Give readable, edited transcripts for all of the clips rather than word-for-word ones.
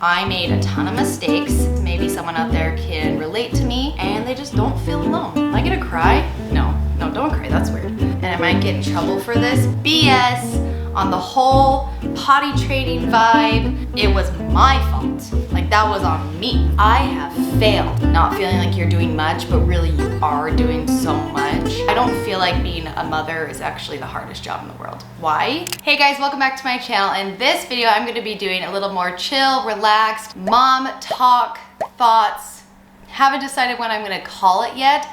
I made a ton of mistakes. Maybe someone out there can relate to me and they just don't feel alone. Am I gonna cry? No, don't cry, that's weird. And I might get in trouble for this. BS on the whole potty training vibe. It was my fault. Like, that was on me. I have failed. Not feeling like you're doing much, but really you are doing so much. I don't feel like being a mother is actually the hardest job in the world. Why? Hey guys, welcome back to my channel. In this video, I'm gonna be doing a little more chill, relaxed, mom talk, thoughts. Haven't decided what I'm gonna call it yet.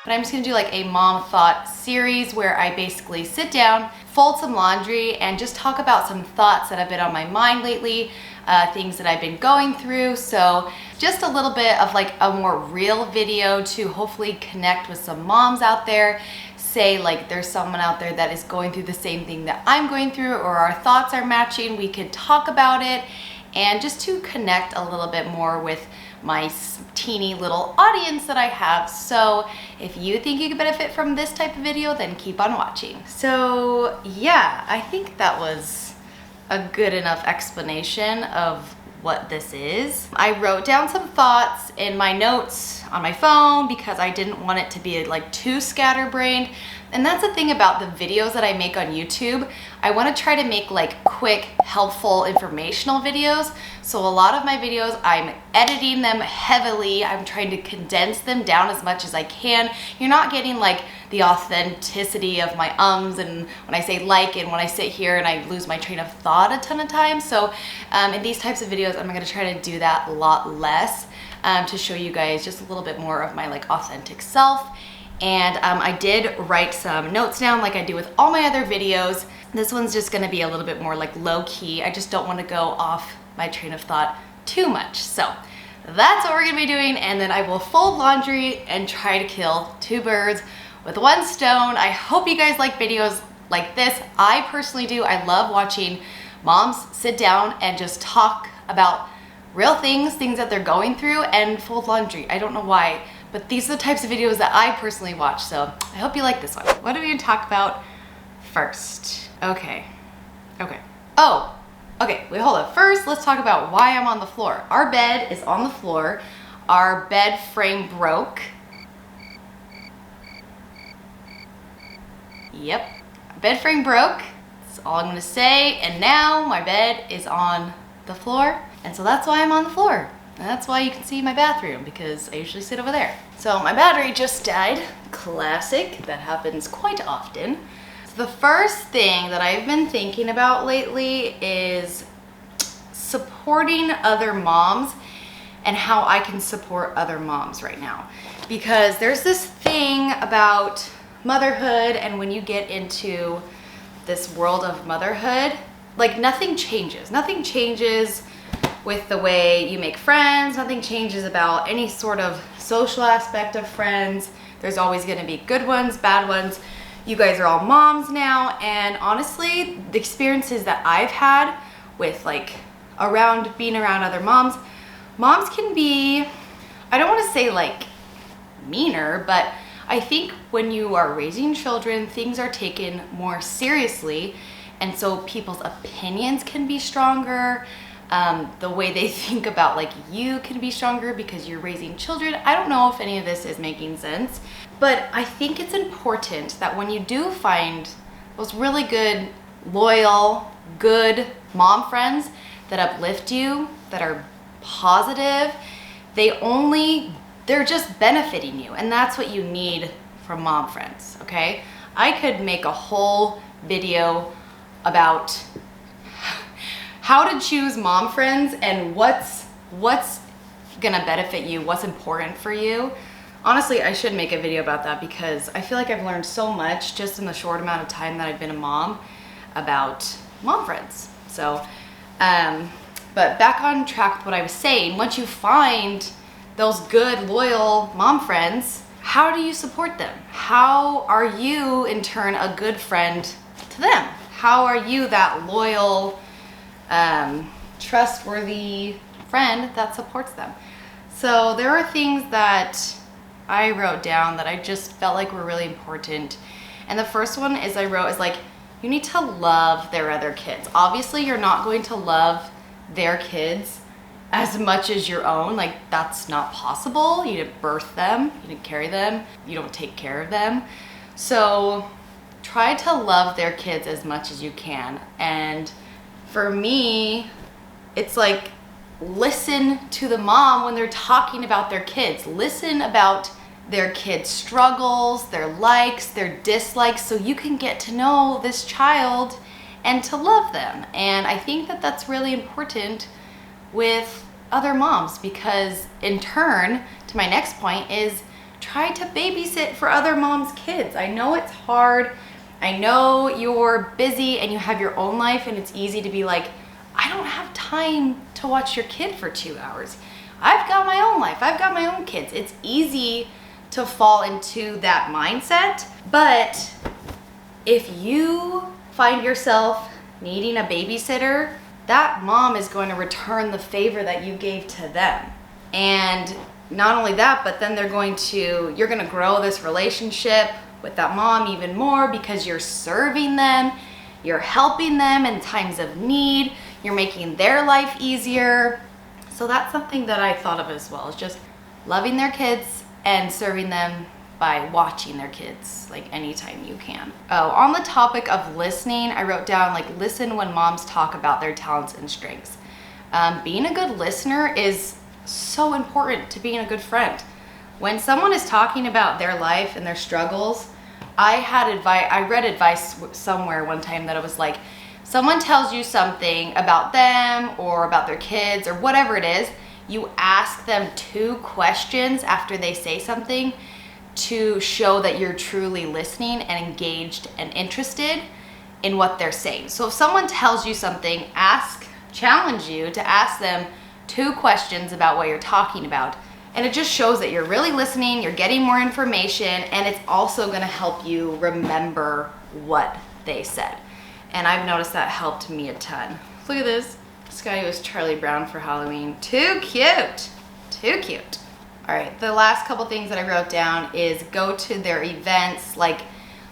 But I'm just gonna do like a mom thought series where I basically sit down, fold some laundry, and just talk about some thoughts that have been on my mind lately, things that I've been going through. So just a little bit of like a more real video to hopefully connect with some moms out there. Say like there's someone out there that is going through the same thing that I'm going through, or our thoughts are matching, we could talk about it, and just to connect a little bit more with my teeny little audience that I have. So if you think you could benefit from this type of video, then keep on watching. So yeah, I think that was a good enough explanation of what this is. I wrote down some thoughts in my notes on my phone because I didn't want it to be like too scatterbrained. And that's the thing about the videos that I make on YouTube. I want to try to make like quick, helpful, informational videos. So a lot of my videos, I'm editing them heavily. I'm trying to condense them down as much as I can. You're not getting like the authenticity of my ums and when I say like and when I sit here and I lose my train of thought a ton of times. So in these types of videos, I'm going to try to do that a lot less to show you guys just a little bit more of my like authentic self. And I did write some notes down like I do with all my other videos. This one's just gonna be a little bit more like low key. I just don't wanna go off my train of thought too much. So that's what we're gonna be doing. And then I will fold laundry and try to kill two birds with one stone. I hope you guys like videos like this. I personally do. I love watching moms sit down and just talk about real things that they're going through and fold laundry. I don't know why, but these are the types of videos that I personally watch, so I hope you like this one. What are we gonna talk about first? Okay. Oh, okay, wait, hold up. First, let's talk about why I'm on the floor. Our bed is on the floor. Our bed frame broke. Yep, bed frame broke. That's all I'm gonna say. And now my bed is on the floor. And so that's why I'm on the floor. And that's why you can see my bathroom, because I usually sit over there. So my battery just died. Classic, that happens quite often. So the first thing that I've been thinking about lately is supporting other moms and how I can support other moms right now. Because there's this thing about motherhood, and when you get into this world of motherhood, like nothing changes. Nothing changes with the way you make friends. Nothing changes about any sort of social aspect of friends. There's always gonna be good ones, bad ones. You guys are all moms now, and honestly, the experiences that I've had with like being around other moms can be, I don't wanna say like meaner, but I think when you are raising children, things are taken more seriously, and so people's opinions can be stronger. The way they think about like you can be stronger because you're raising children. I don't know if any of this is making sense, but I think it's important that when you do find those really good, loyal, good mom friends that uplift you, that are positive, they're just benefiting you, and that's what you need from mom friends, okay? I could make a whole video about how to choose mom friends and what's gonna benefit you, what's important for you. Honestly, I should make a video about that because I feel like I've learned so much just in the short amount of time that I've been a mom about mom friends. So, but back on track with what I was saying, once you find those good, loyal mom friends, how do you support them? How are you, in turn, a good friend to them? How are you that loyal, trustworthy friend that supports them? So there are things that I wrote down that I just felt like were really important. And the first one is I wrote is like, you need to love their other kids. Obviously, you're not going to love their kids as much as your own. Like, that's not possible. You didn't birth them, you didn't carry them, you don't take care of them. So try to love their kids as much as you can. And for me, it's like, listen to the mom when they're talking about their kids. Listen about their kids' struggles, their likes, their dislikes, so you can get to know this child and to love them. And I think that that's really important with other moms, because in turn, to my next point, is try to babysit for other moms' kids. I know it's hard. I know you're busy and you have your own life, and it's easy to be like, I don't have time to watch your kid for 2 hours. I've got my own life. I've got my own kids. It's easy to fall into that mindset. But if you find yourself needing a babysitter, that mom is going to return the favor that you gave to them. And not only that, but then you're going to grow this relationship with that mom even more, because you're serving them, you're helping them in times of need, you're making their life easier. So that's something that I thought of as well, is just loving their kids and serving them by watching their kids, like, anytime you can. Oh, on the topic of listening, I wrote down, like, listen when moms talk about their talents and strengths. Being a good listener is so important to being a good friend. When someone is talking about their life and their struggles, I read advice somewhere one time that it was like, someone tells you something about them or about their kids or whatever it is, you ask them 2 questions after they say something to show that you're truly listening and engaged and interested in what they're saying. So if someone tells you something, challenge you to ask them 2 questions about what you're talking about. And it just shows that you're really listening, you're getting more information, and it's also gonna help you remember what they said. And I've noticed that helped me a ton. Look at this. This guy was Charlie Brown for Halloween. Too cute. Too cute. All right, the last couple things that I wrote down is go to their events, like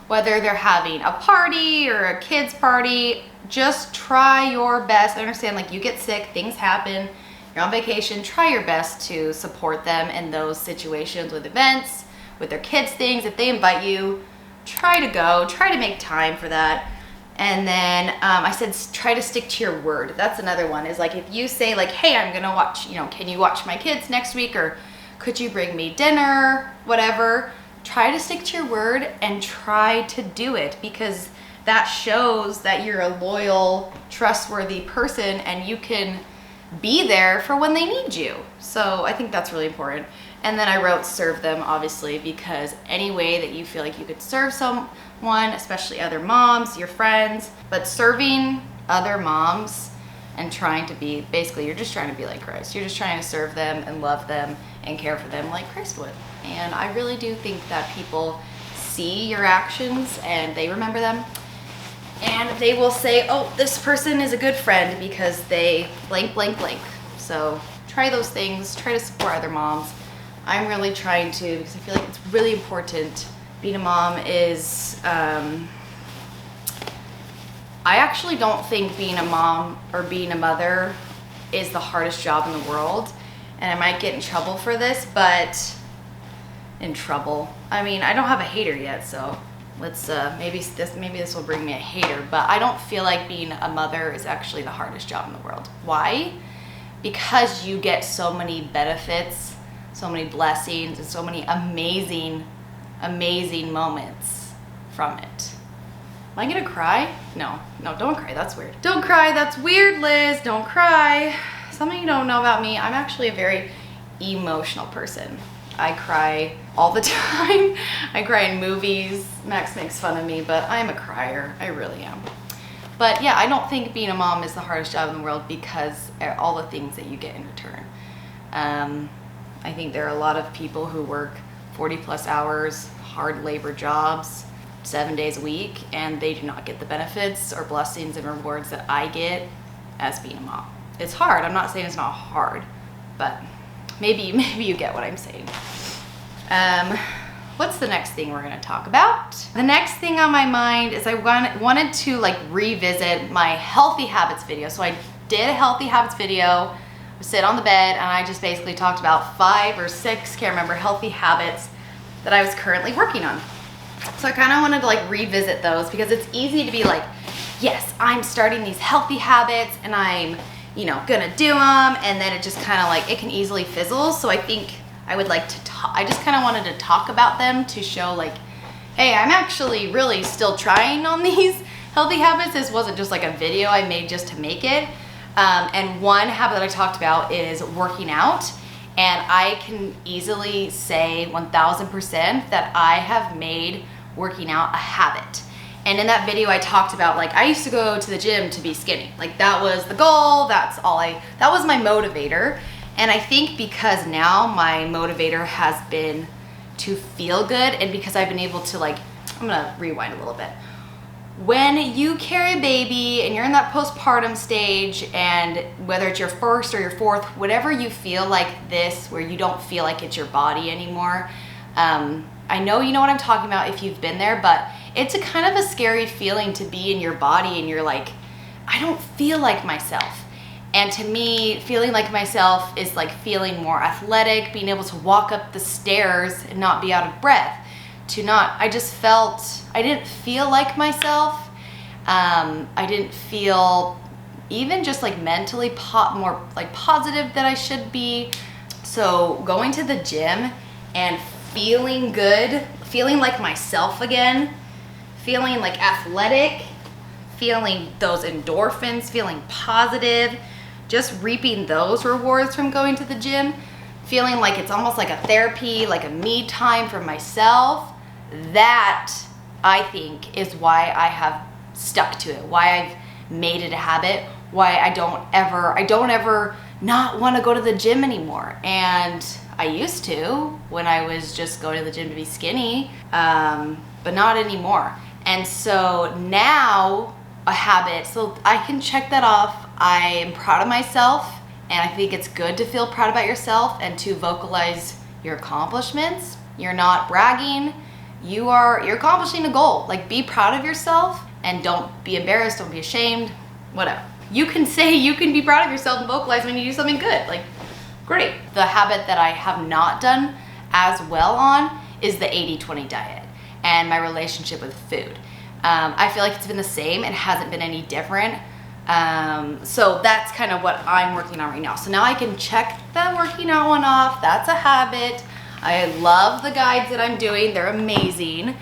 whether they're having a party or a kid's party, just try your best. I understand, like, you get sick, things happen, you're on vacation, try your best to support them in those situations with events, with their kids' things. If they invite you, try to go, try to make time for that. And then I said, try to stick to your word. That's another one, is like, if you say like, hey, I'm gonna watch, can you watch my kids next week? Or could you bring me dinner? Whatever, try to stick to your word and try to do it, because that shows that you're a loyal, trustworthy person and you can be there for when they need you. So I think that's really important. And then I wrote serve them, obviously, because any way that you feel like you could serve someone, especially other moms, your friends, but serving other moms and trying to be, basically, you're just trying to be like Christ. You're just trying to serve them and love them and care for them like Christ would. And I really do think that people see your actions and they remember them. And they will say, oh, this person is a good friend because they blank, blank, blank. So try those things, try to support other moms. I'm really trying to, because I feel like it's really important. Being a mom is, I actually don't think being a mom or being a mother is the hardest job in the world. And I might get in trouble for this, but I mean, I don't have a hater yet, so let's, maybe this will bring me a hater, but I don't feel like being a mother is actually the hardest job in the world. Why? Because you get so many benefits, so many blessings, and so many amazing, amazing moments from it. Am I gonna cry? No, don't cry, that's weird. Don't cry, that's weird, Liz, don't cry. Something you don't know about me, I'm actually a very emotional person. I cry all the time. I cry in movies. Max makes fun of me, but I'm a crier, I really am. But yeah, I don't think being a mom is the hardest job in the world because all the things that you get in return. I think there are a lot of people who work 40+ hours, hard labor jobs, 7 days a week, and they do not get the benefits or blessings and rewards that I get as being a mom. It's hard. I'm not saying it's not hard, but maybe you get what I'm saying. what's the next thing we're gonna talk about? The next thing on my mind is I wanted to like revisit my healthy habits video. So I did a healthy habits video, I sit on the bed, and I just basically talked about 5 or 6, can't remember, healthy habits that I was currently working on. So I kind of wanted to like revisit those because it's easy to be like, yes, I'm starting these healthy habits and I'm, you know, gonna do them, and then it just kind of like, it can easily fizzle. So I think I would like to talk, I just kind of wanted to talk about them to show like, hey, I'm actually really still trying on these healthy habits. This wasn't just like a video I made just to make it. And one habit that I talked about is working out. And I can easily say 1000% that I have made working out a habit. And in that video I talked about like, I used to go to the gym to be skinny. Like that was the goal, that was my motivator. And I think because now my motivator has been to feel good, and because I've been able to like, I'm gonna rewind a little bit. When you carry a baby and you're in that postpartum stage, and whether it's your first or your fourth, whatever you feel like this, where you don't feel like it's your body anymore, I know you know what I'm talking about if you've been there, but it's a kind of a scary feeling to be in your body and you're like, I don't feel like myself. And to me, feeling like myself is like feeling more athletic, being able to walk up the stairs and not be out of breath. I didn't feel like myself. I didn't feel even just like mentally more like positive that I should be. So going to the gym and feeling good, feeling like myself again, feeling like athletic, feeling those endorphins, feeling positive, just reaping those rewards from going to the gym, feeling like it's almost like a therapy, like a me time for myself. That I think is why I have stuck to it, why I've made it a habit, why I don't ever not want to go to the gym anymore. And I used to when I was just going to the gym to be skinny, but not anymore. And so now a habit, so I can check that off. I am proud of myself, and I think it's good to feel proud about yourself and to vocalize your accomplishments. You're not bragging. You're accomplishing a goal. Like, be proud of yourself and don't be embarrassed, don't be ashamed, whatever. You can be proud of yourself and vocalize when you do something good. Like, great. The habit that I have not done as well on is the 80-20 diet and my relationship with food. I feel like it's been the same. It hasn't been any different. So that's kind of what I'm working on right now. So now I can check that working out one off. That's a habit. I love the guides that I'm doing. They're amazing.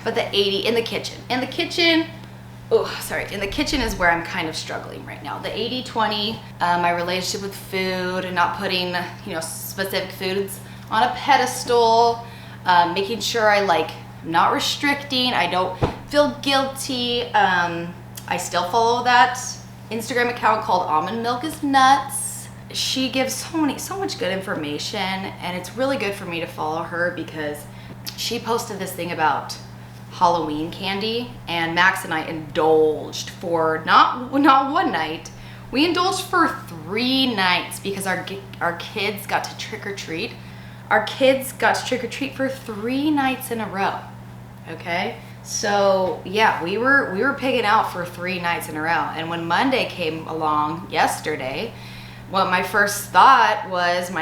But the 80 in the kitchen. In the kitchen is where I'm kind of struggling right now. The 80-20, my relationship with food and not putting, specific foods on a pedestal, making sure I'm not restricting. I don't feel guilty. I still follow that Instagram account called Almond Milk is Nuts. She gives so much good information, and it's really good for me to follow her because she posted this thing about Halloween candy, and Max and I indulged for not one night. We indulged for 3 nights because our kids got to trick or treat. Our kids got to trick or treat for 3 nights in a row. Okay, so yeah, we were pigging out for 3 nights in a row. And when Monday came along yesterday, what my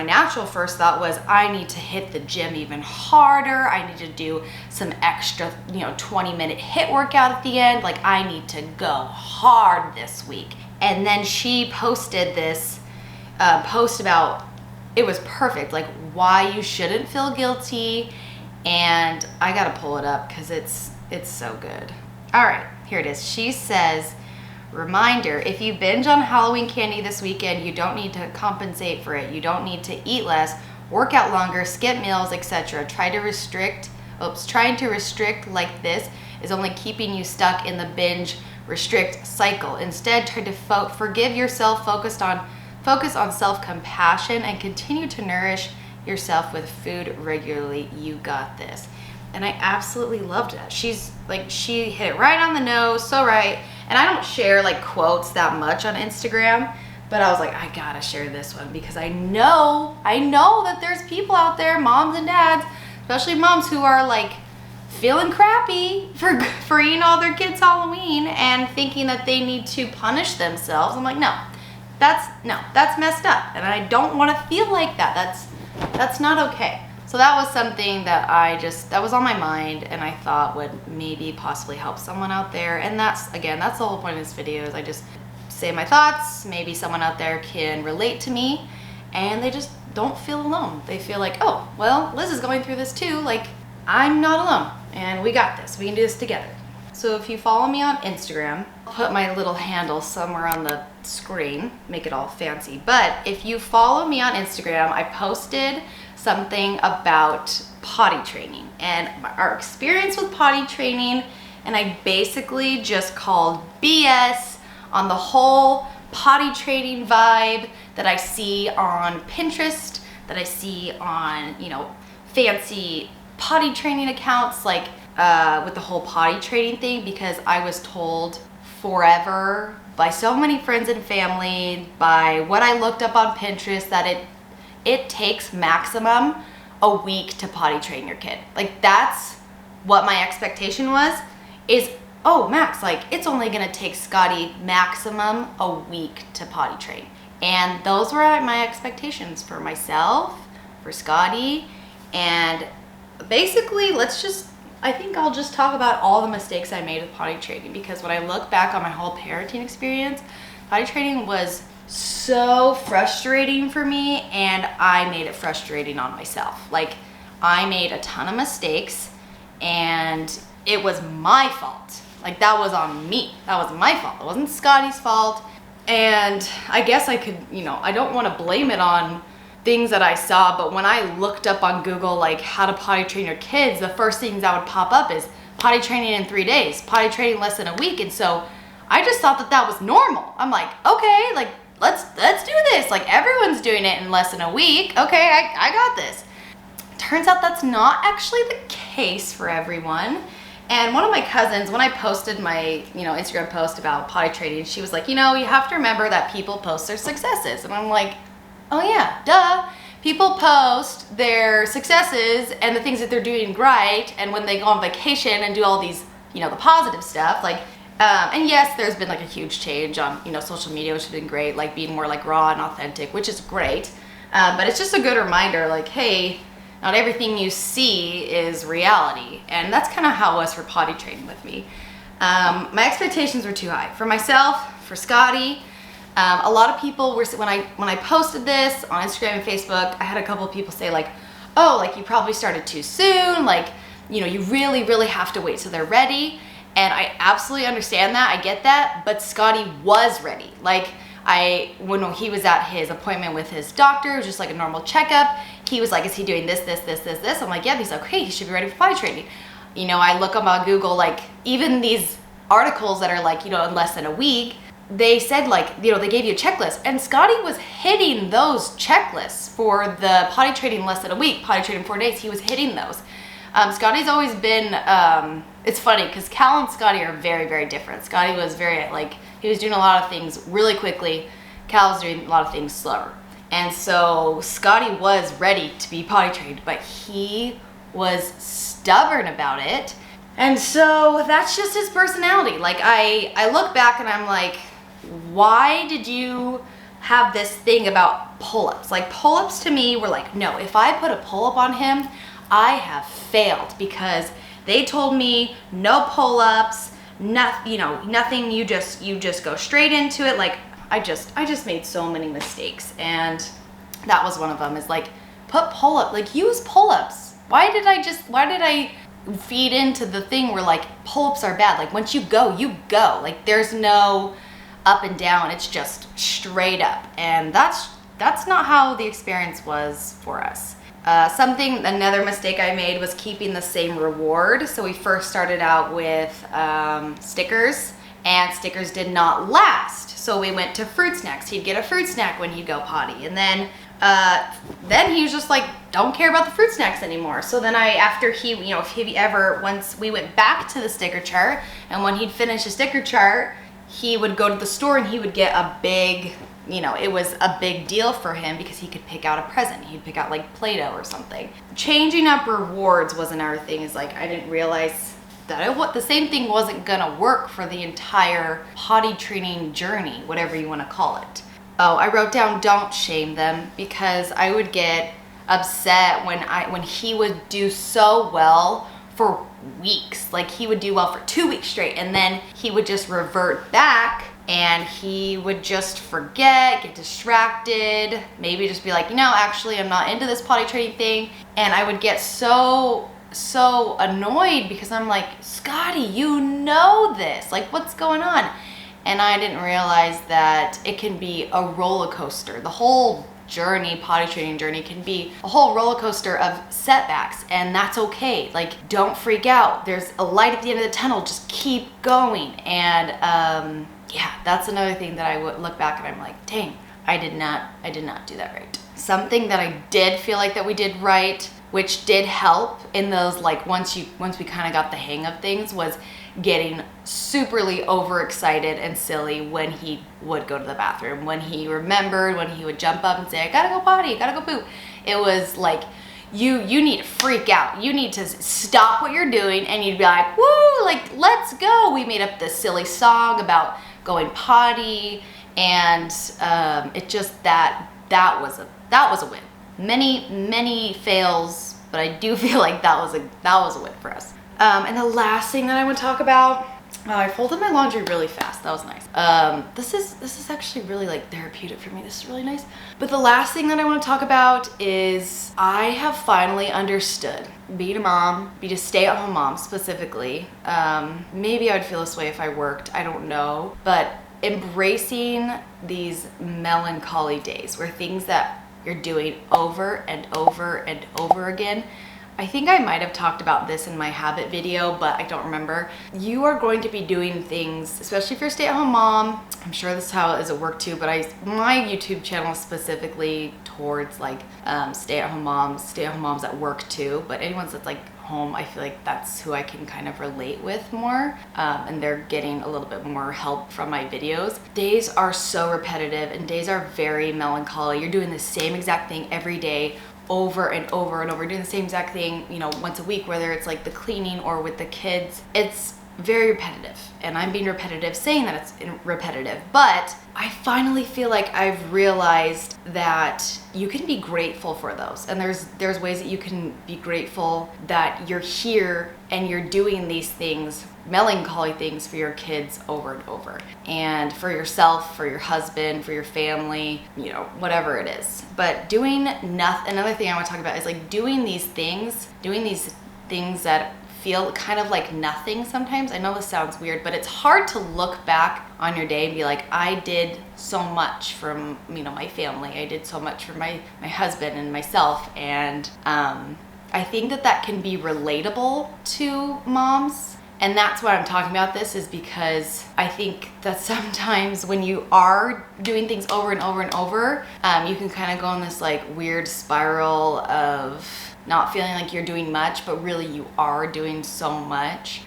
natural first thought was, I need to hit the gym even harder. I need to do some extra, 20-minute HIIT workout at the end. Like, I need to go hard this week. And then she posted this post about, it was perfect, like why you shouldn't feel guilty. And I gotta pull it up because it's so good. All right, here it is. She says, reminder, if you binge on Halloween candy this weekend, you don't need to compensate for it. You don't need to eat less, work out longer, skip meals, etc. Trying to restrict like this is only keeping you stuck in the binge restrict cycle. Instead, try to forgive yourself, focus on self-compassion, and continue to nourish yourself with food regularly. You got this. And I absolutely loved that. She hit it right on the nose, so right. And I don't share quotes that much on Instagram, but I was like, I gotta share this one because I know that there's people out there, moms and dads, especially moms who are like feeling crappy for eating all their kids' Halloween and thinking that they need to punish themselves. I'm like, no, that's messed up, and I don't want to feel like that. That's not okay. So that was something that that was on my mind, and I thought would maybe possibly help someone out there. And that's the whole point of this video, is I just say my thoughts. Maybe someone out there can relate to me, and they just don't feel alone. They feel like, oh, well, Liz is going through this too. Like, I'm not alone, and we got this. We can do this together. So if you follow me on Instagram, I'll put my little handle somewhere on the screen, make it all fancy. But if you follow me on Instagram, I posted something about potty training and our experience with potty training, and I basically just called BS on the whole potty training vibe that I see on Pinterest, that I see on, you know, fancy potty training accounts, like with the whole potty training thing, because I was told forever by so many friends and family, by what I looked up on Pinterest, that it takes maximum a week to potty train your kid. Like, that's what my expectation was, is, oh, Max, like, it's only gonna take Scotty maximum a week to potty train. And those were my expectations for myself, for Scotty, and basically, I think I'll just talk about all the mistakes I made with potty training, because when I look back on my whole parenting experience, potty training was so frustrating for me, and I made it frustrating on myself. Like, I made a ton of mistakes, and it was my fault. Like, that was on me. That was my fault. It wasn't Scotty's fault. And I guess I could, you know, I don't want to blame it on things that I saw, but when I looked up on Google, like, how to potty train your kids, the first things that would pop up is potty training in 3 days, potty training less than a week. And so I just thought that was normal. I'm like, okay, like, let's do this. Like, everyone's doing it in less than a week. Okay, I got this. Turns out that's not actually the case for everyone. And one of my cousins, when I posted my, you know, Instagram post about potty training, she was like, you know, you have to remember that people post their successes. And I'm like, oh yeah, duh. People post their successes and the things that they're doing right, and when they go on vacation and do all these, you know, the positive stuff, like, and yes, there's been like a huge change on, you know, social media, which has been great, like being more like raw and authentic, which is great. But it's just a good reminder, like, hey, not everything you see is reality. And that's kind of how it was for potty training with me. My expectations were too high. For myself, for Scotty, a lot of people were, when I posted this on Instagram and Facebook, I had a couple of people say like, oh, like, you probably started too soon. Like, you know, you really, really have to wait till they're ready. And I absolutely understand that. I get that. But Scotty was ready. Like, when he was at his appointment with his doctor, it was just like a normal checkup. He was like, is he doing this, this, this, this, this? I'm like, yeah. He's like, okay, he should be ready for potty training. You know, I look up on Google, like, even these articles that are like, you know, in less than a week, they said, like, you know, they gave you a checklist, and Scotty was hitting those checklists for the potty training less than a week, potty training 4 days. He was hitting those. Scotty's always been, it's funny because Cal and Scotty are very, very different. Scotty was very, like, he was doing a lot of things really quickly. Cal was doing a lot of things slower. And so Scotty was ready to be potty trained, but he was stubborn about it. And so that's just his personality. Like, I look back and I'm like, why did you have this thing about pull-ups? Like, pull-ups to me were like, no, if I put a pull-up on him, I have failed, because they told me no pull-ups, you know, nothing, you just go straight into it. Like, I just made so many mistakes, and that was one of them, is like, put pull-up, like, use pull-ups. Why did I feed into the thing where, like, pull-ups are bad? Like, once you go, you go. Like, there's no up and down, it's just straight up. And that's not how the experience was for us. Another mistake I made was keeping the same reward. So we first started out with stickers, and stickers did not last. So we went to fruit snacks. He'd get a fruit snack when he'd go potty. And then he was just like, don't care about the fruit snacks anymore. So then once we went back to the sticker chart, and when he'd finish a sticker chart, he would go to the store and he would get a big you know, it was a big deal for him because he could pick out a present. He'd pick out like Play-Doh or something. Changing up rewards was another thing. Is like, I didn't realize that the same thing wasn't gonna work for the entire potty training journey, whatever you wanna call it. Oh, I wrote down don't shame them, because I would get upset when he would do so well for weeks. Like, he would do well for 2 weeks straight, and then he would just revert back and he would just forget, get distracted, maybe just be like, you know, actually I'm not into this potty training thing. And I would get so annoyed because I'm like, Scotty, you know this, like, what's going on? And I didn't realize that it can be a roller coaster. The whole journey, potty training journey, can be a whole roller coaster of setbacks, and that's okay. Like, don't freak out. There's a light at the end of the tunnel. Just keep going. And yeah, that's another thing that I would look back and I'm like, dang, I did not do that right. Something that I did feel like that we did right, which did help in those, like, once we kind of got the hang of things, was getting superly overexcited and silly when he would go to the bathroom, when he remembered, when he would jump up and say, I gotta go potty, gotta go poop. It was like, you need to freak out. You need to stop what you're doing, and you'd be like, woo, like, let's go. We made up this silly song about going potty, and it just, that was a win. Many fails, but I do feel like that was a win for us. And the last thing that I want to talk about, I folded my laundry really fast. That was nice. This is actually really, like, therapeutic for me. This is really nice. But the last thing that I want to talk about is I have finally understood being a mom, being a stay-at-home mom specifically. Maybe I would feel this way if I worked, I don't know. But embracing these melancholy days where things that you're doing over and over and over again. I think I might have talked about this in my habit video, but I don't remember. You are going to be doing things, especially if you're a stay-at-home mom. I'm sure this is how it is at work too, but my YouTube channel is specifically towards like stay-at-home moms at work too, but anyone that's like home, I feel like that's who I can kind of relate with more, and they're getting a little bit more help from my videos. Days are so repetitive and days are very melancholy. You're doing the same exact thing every day, over and over and over, doing the same exact thing, you know, once a week, whether it's like the cleaning or with the kids. It's very repetitive, and I'm being repetitive saying that it's repetitive, but I finally feel like I've realized that you can be grateful for those, and there's ways that you can be grateful that you're here and you're doing these things, melancholy things, for your kids over and over, and for yourself, for your husband, for your family, you know, whatever it is. But doing nothing, another thing I want to talk about is like doing these things that feel kind of like nothing sometimes. I know this sounds weird, but it's hard to look back on your day and be like, I did so much for, you know, my family. I did so much for my husband and myself. And I think that can be relatable to moms. And that's why I'm talking about this, is because I think that sometimes when you are doing things over and over and over, you can kind of go in this like weird spiral of not feeling like you're doing much, but really you are doing so much.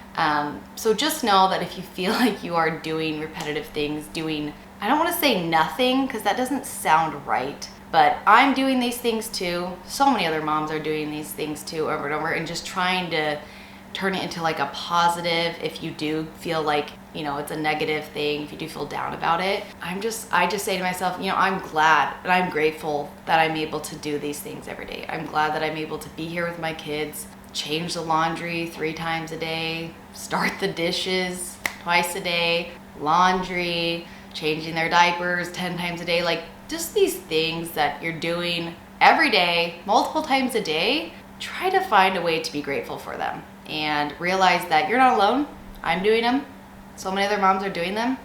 So just know that if you feel like you are doing repetitive things, I don't want to say nothing because that doesn't sound right, but I'm doing these things too. So many other moms are doing these things too, over and over, and just trying to turn it into like a positive. If you do feel like, you know, it's a negative thing, if you do feel down about it, I just say to myself, you know, I'm glad and I'm grateful that I'm able to do these things every day. I'm glad that I'm able to be here with my kids, change the laundry 3 times a day, start the dishes twice a day, laundry, changing their diapers 10 times a day, like just these things that you're doing every day, multiple times a day. Try to find a way to be grateful for them and realize that you're not alone. I'm doing them. So many other moms are doing them,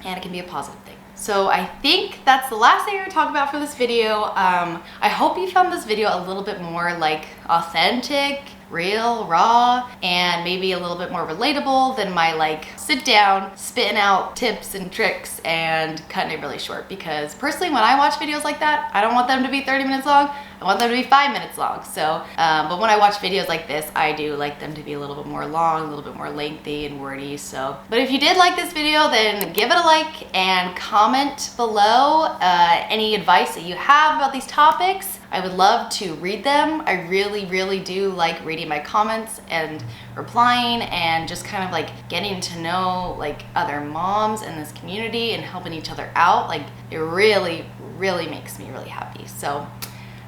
and it can be a positive thing. So I think that's the last thing I'm gonna talk about for this video. I hope you found this video a little bit more like authentic, real, raw, and maybe a little bit more relatable than my like sit down, spitting out tips and tricks and cutting it really short. Because personally, when I watch videos like that, I don't want them to be 30 minutes long. I want them to be 5 minutes long. So, but when I watch videos like this, I do like them to be a little bit more long, a little bit more lengthy and wordy. So, but if you did like this video, then give it a like and comment below any advice that you have about these topics. I would love to read them. I really do like reading my comments and replying and just kind of like getting to know like other moms in this community and helping each other out. Like it really makes me really happy. So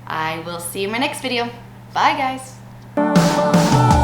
I will see you in my next video. Bye guys.